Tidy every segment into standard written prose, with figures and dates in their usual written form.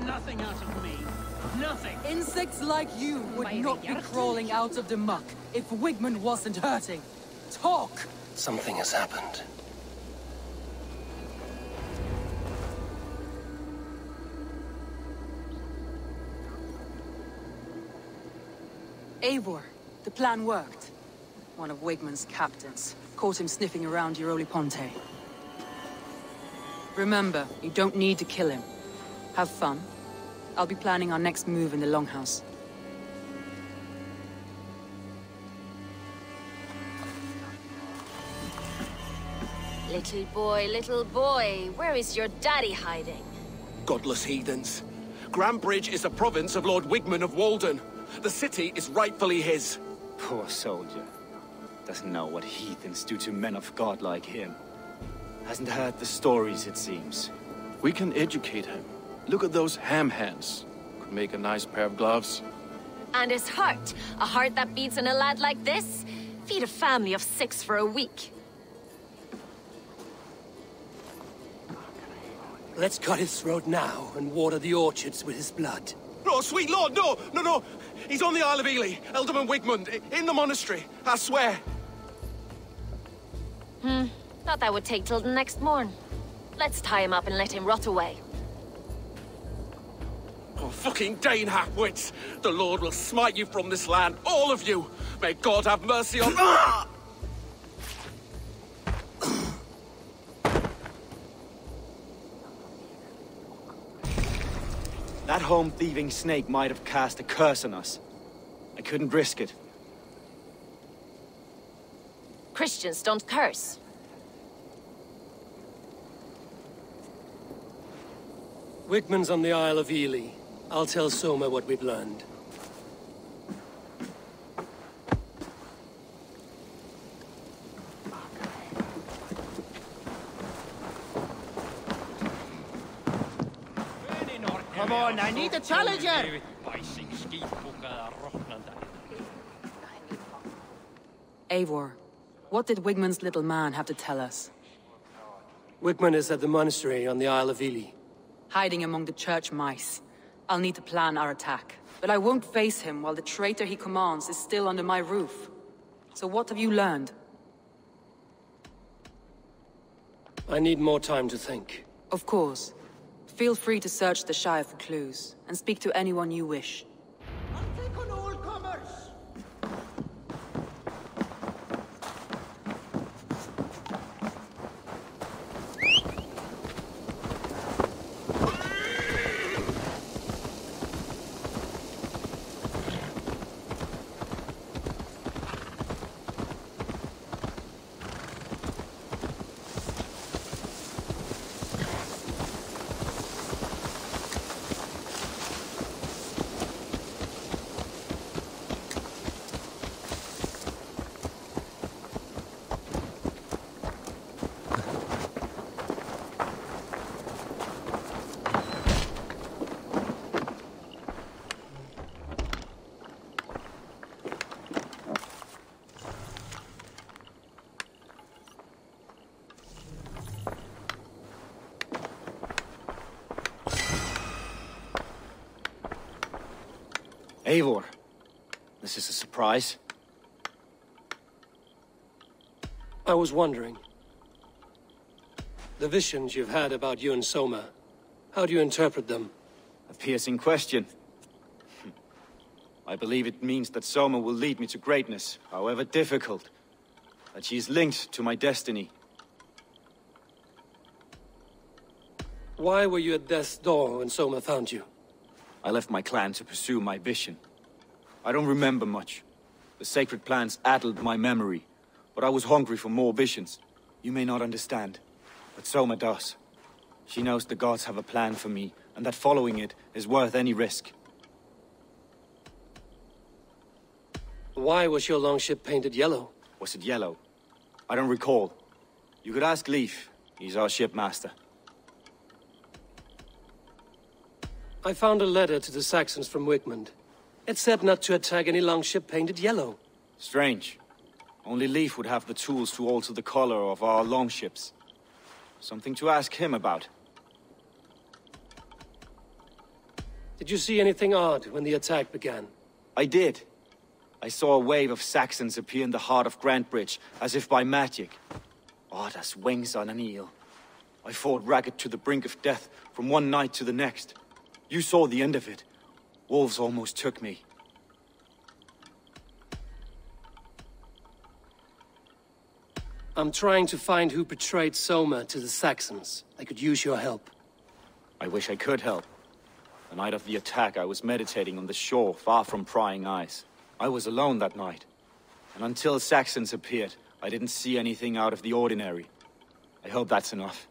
Nothing out of me. Nothing. Insects like you would not be crawling out of the muck if Wigman wasn't hurting. Talk! Something has happened. Eivor, the plan worked. One of Wigman's captains caught him sniffing around Euroli Ponte. Remember, you don't need to kill him. Have fun. I'll be planning our next move in the Longhouse. Little boy, where is your daddy hiding? Godless heathens. Grambridge is a province of Lord Wigman of Walden. The city is rightfully his. Poor soldier. Doesn't know what heathens do to men of God like him. Hasn't heard the stories, it seems. We can educate him. Look at those ham hands. Could make a nice pair of gloves. And his heart. A heart that beats in a lad like this? Feed a family of 6 for a week. Let's cut his throat now and water the orchards with his blood. No, sweet lord, no, no, no. He's on the Isle of Ely, Ealdorman Wigmund, in the monastery, I swear. Thought that would take till the next morn. Let's tie him up and let him rot away. Oh, fucking Dane half-wits! The Lord will smite you from this land, all of you! May God have mercy on... That home-thieving snake might have cast a curse on us. I couldn't risk it. Christians don't curse. Wigman's on the Isle of Ely. I'll tell Soma what we've learned. Come on, I need a challenger! Eivor, what did Wigman's little man have to tell us? Wigman is at the monastery on the Isle of Ely. Hiding among the church mice. I'll need to plan our attack. But I won't face him while the traitor he commands is still under my roof. So what have you learned? I need more time to think. Of course. Feel free to search the Shire for clues, and speak to anyone you wish. I'll take on all comers! Eivor, this is a surprise. I was wondering. The visions you've had about you and Soma, how do you interpret them? A piercing question. I believe it means that Soma will lead me to greatness, however difficult. That she is linked to my destiny. Why were you at death's door when Soma found you? I left my clan to pursue my vision. I don't remember much. The sacred plants addled my memory, but I was hungry for more visions. You may not understand, but Soma does. She knows the gods have a plan for me, and that following it is worth any risk. Why was your longship painted yellow? Was it yellow? I don't recall. You could ask Leif. He's our shipmaster. I found a letter to the Saxons from Wigmund. It said not to attack any longship painted yellow. Strange. Only Leif would have the tools to alter the color of our longships. Something to ask him about. Did you see anything odd when the attack began? I did. I saw a wave of Saxons appear in the heart of Grantebridge, as if by magic. Odd as wings on an eel. I fought ragged to the brink of death from one night to the next. You saw the end of it. Wolves almost took me. I'm trying to find who betrayed Soma to the Saxons. I could use your help. I wish I could help. The night of the attack, I was meditating on the shore, far from prying eyes. I was alone that night. And until Saxons appeared, I didn't see anything out of the ordinary. I hope that's enough.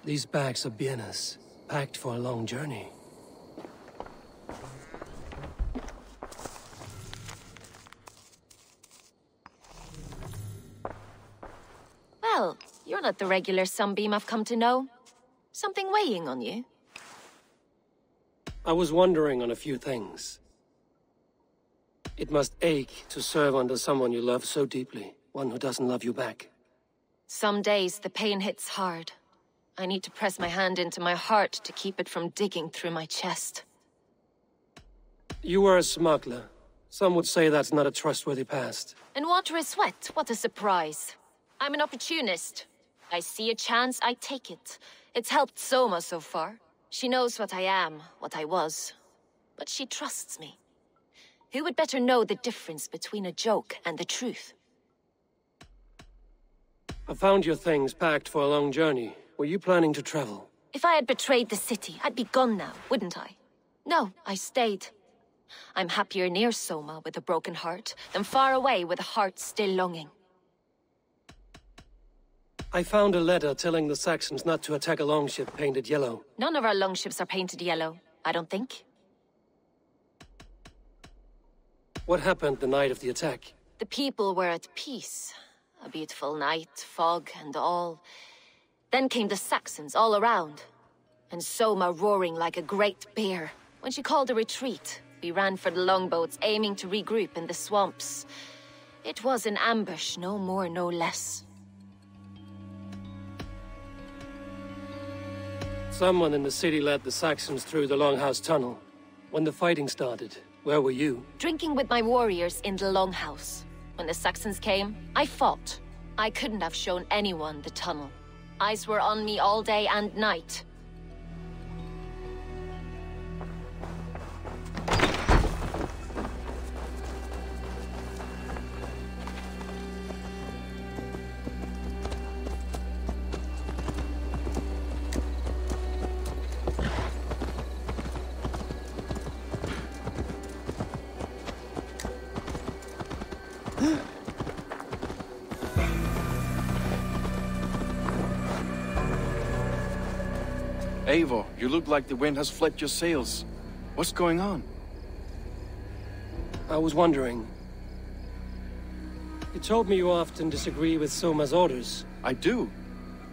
These bags are bienes, packed for a long journey. Well, you're not the regular sunbeam I've come to know. Something weighing on you? I was wondering on a few things. It must ache to serve under someone you love so deeply, one who doesn't love you back. Some days the pain hits hard. I need to press my hand into my heart to keep it from digging through my chest. You were a smuggler. Some would say that's not a trustworthy past. And water is sweat, what a surprise. I'm an opportunist. I see a chance, I take it. It's helped Soma so far. She knows what I am, what I was. But she trusts me. Who would better know the difference between a joke and the truth? I found your things packed for a long journey. Were you planning to travel? If I had betrayed the city, I'd be gone now, wouldn't I? No, I stayed. I'm happier near Soma with a broken heart than far away with a heart still longing. I found a letter telling the Saxons not to attack a longship painted yellow. None of our longships are painted yellow, I don't think. What happened the night of the attack? The people were at peace. A beautiful night, fog and all. Then came the Saxons all around, and Soma roaring like a great bear. When she called a retreat, we ran for the longboats, aiming to regroup in the swamps. It was an ambush, no more, no less. Someone in the city led the Saxons through the Longhouse Tunnel. When the fighting started, where were you? Drinking with my warriors in the Longhouse. When the Saxons came, I fought. I couldn't have shown anyone the tunnel. Eyes were on me all day and night. Eivor, you look like the wind has flipped your sails. What's going on? I was wondering. You told me you often disagree with Soma's orders. I do,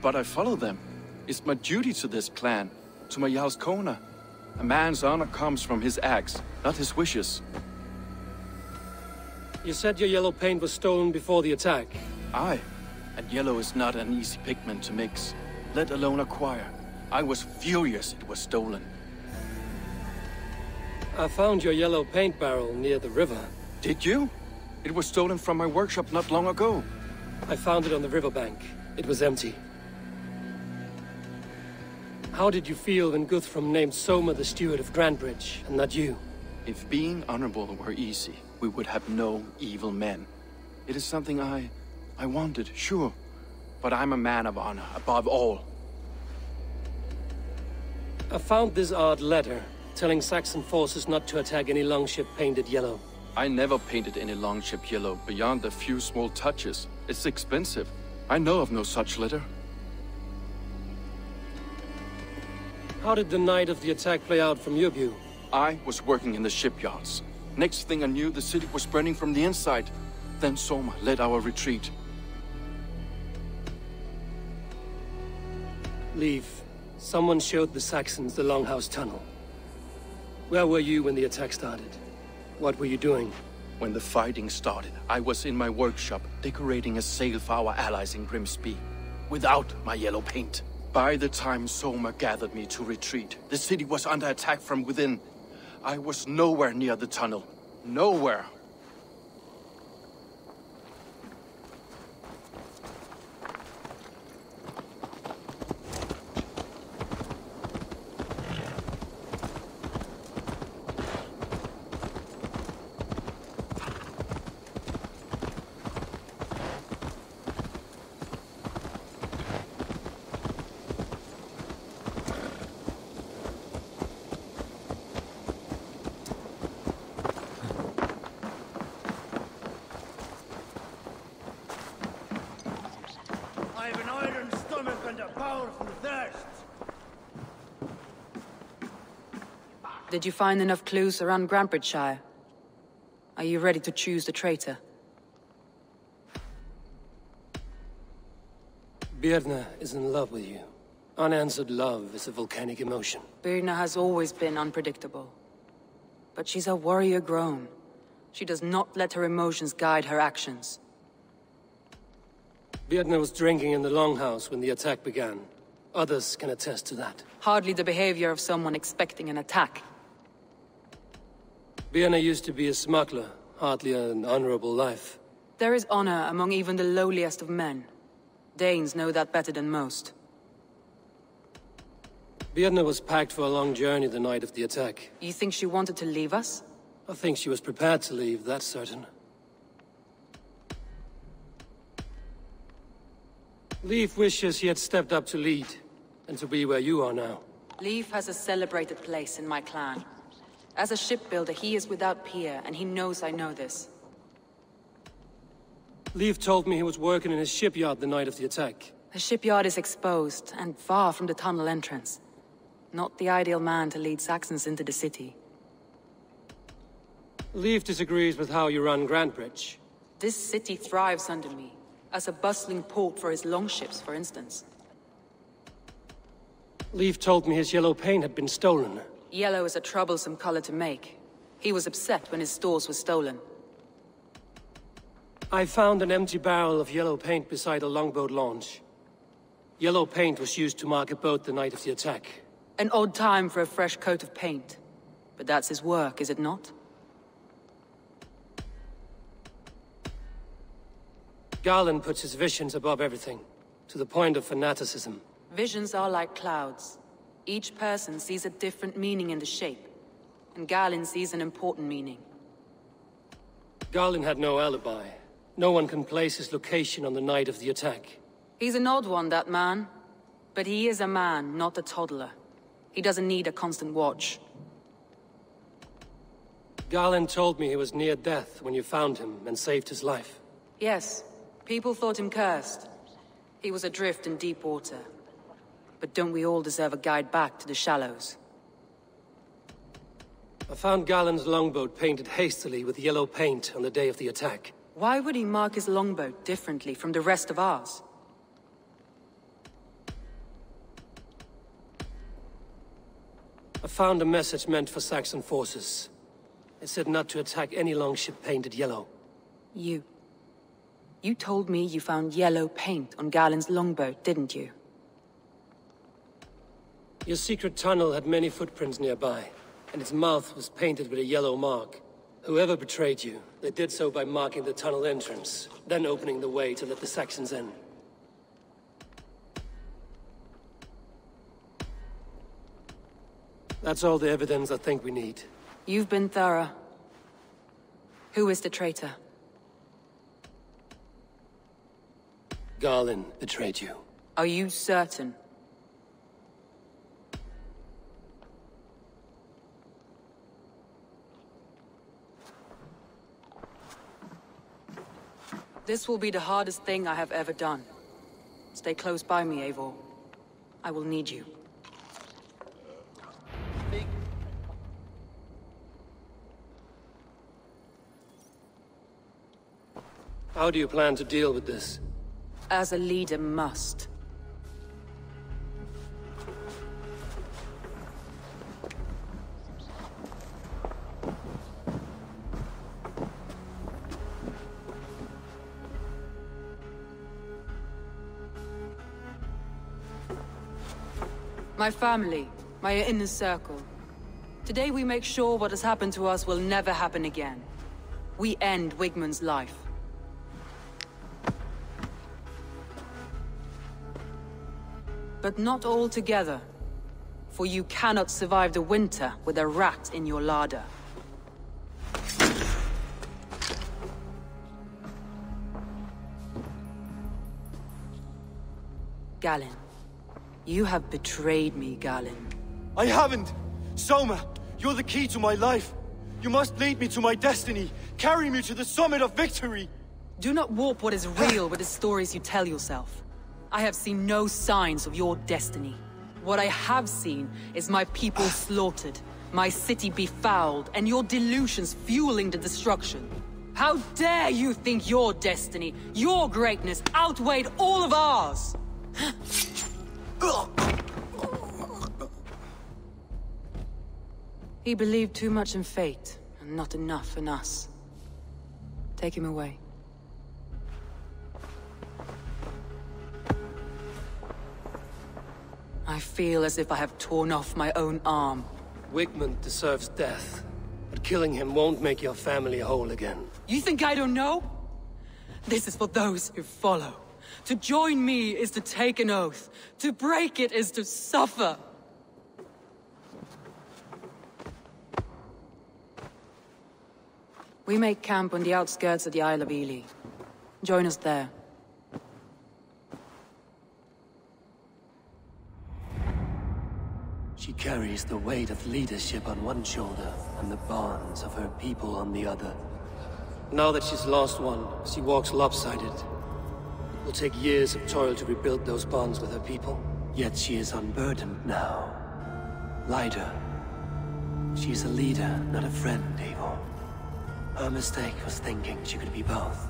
but I follow them. It's my duty to this clan, to my Jarl's Kona. A man's honor comes from his acts, not his wishes. You said your yellow paint was stolen before the attack. Aye, and yellow is not an easy pigment to mix, let alone acquire. I was furious it was stolen. I found your yellow paint barrel near the river. Did you? It was stolen from my workshop not long ago. I found it on the riverbank. It was empty. How did you feel when Guthrum named Soma the steward of Grantebridge, and not you? If being honorable were easy, we would have no evil men. It is something I wanted, sure. But I'm a man of honor, above all. I found this odd letter, telling Saxon forces not to attack any longship painted yellow. I never painted any longship yellow, beyond a few small touches. It's expensive. I know of no such letter. How did the night of the attack play out from your view? I was working in the shipyards. Next thing I knew, the city was burning from the inside. Then Soma led our retreat. Leave. Someone showed the Saxons the Longhouse Tunnel. Where were you when the attack started? What were you doing? When the fighting started, I was in my workshop, decorating a sail for our allies in Grimsby. Without my yellow paint. By the time Soma gathered me to retreat, the city was under attack from within. I was nowhere near the tunnel. Nowhere. I've an iron stomach and a powerful thirst. Did you find enough clues around Grantebridgeshire? Are you ready to choose the traitor? Birna is in love with you. Unanswered love is a volcanic emotion. Birna has always been unpredictable. But she's a warrior grown. She does not let her emotions guide her actions. Birna was drinking in the Longhouse when the attack began. Others can attest to that. Hardly the behavior of someone expecting an attack. Birna used to be a smuggler, hardly an honorable life. There is honor among even the lowliest of men. Danes know that better than most. Birna was packed for a long journey the night of the attack. You think she wanted to leave us? I think she was prepared to leave, that's certain. Leif wishes he had stepped up to lead, and to be where you are now. Leif has a celebrated place in my clan. As a shipbuilder, he is without peer, and he knows I know this. Leif told me he was working in his shipyard the night of the attack. The shipyard is exposed, and far from the tunnel entrance. Not the ideal man to lead Saxons into the city. Leif disagrees with how you run Grantebridge. This city thrives under me, as a bustling port for his longships, for instance. Leif told me his yellow paint had been stolen. Yellow is a troublesome color to make. He was upset when his stores were stolen. I found an empty barrel of yellow paint beside a longboat launch. Yellow paint was used to mark a boat the night of the attack. An odd time for a fresh coat of paint. But that's his work, is it not? Garland puts his visions above everything, to the point of fanaticism. Visions are like clouds. Each person sees a different meaning in the shape, and Garland sees an important meaning. Garland had no alibi. No one can place his location on the night of the attack. He's an odd one, that man. But he is a man, not a toddler. He doesn't need a constant watch. Garland told me he was near death when you found him and saved his life. Yes. People thought him cursed. He was adrift in deep water. But don't we all deserve a guide back to the shallows? I found Garland's longboat painted hastily with yellow paint on the day of the attack. Why would he mark his longboat differently from the rest of ours? I found a message meant for Saxon forces. It said not to attack any longship painted yellow. You told me you found yellow paint on Garland's longboat, didn't you? Your secret tunnel had many footprints nearby, and its mouth was painted with a yellow mark. Whoever betrayed you, they did so by marking the tunnel entrance, then opening the way to let the Saxons in. That's all the evidence I think we need. You've been thorough. Who is the traitor? Garland betrayed you. Are you certain? This will be the hardest thing I have ever done. Stay close by me, Eivor. I will need you. How do you plan to deal with this? As a leader must. My family, my inner circle. Today we make sure what has happened to us will never happen again. We end Wigmund's life. But not all together. For you cannot survive the winter with a rat in your larder. Galen. You have betrayed me, Galen. I haven't! Soma, you're the key to my life. You must lead me to my destiny. Carry me to the summit of victory. Do not warp what is real with the stories you tell yourself. I have seen no signs of your destiny. What I have seen is my people slaughtered, my city befouled, and your delusions fueling the destruction. How dare you think your destiny, your greatness, outweighed all of ours? He believed too much in fate, and not enough in us. Take him away. I feel as if I have torn off my own arm. Wigmund deserves death, but killing him won't make your family whole again. You think I don't know? This is for those who follow. To join me is to take an oath. To break it is to suffer. We make camp on the outskirts of the Isle of Ely. Join us there. She carries the weight of leadership on one shoulder and the bonds of her people on the other. Now that she's lost one, she walks lopsided. It will take years of toil to rebuild those bonds with her people. Yet she is unburdened now. Lighter. She's a leader, not a friend, Eivor. Her mistake was thinking she could be both.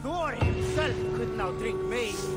Thor himself could now drink maize.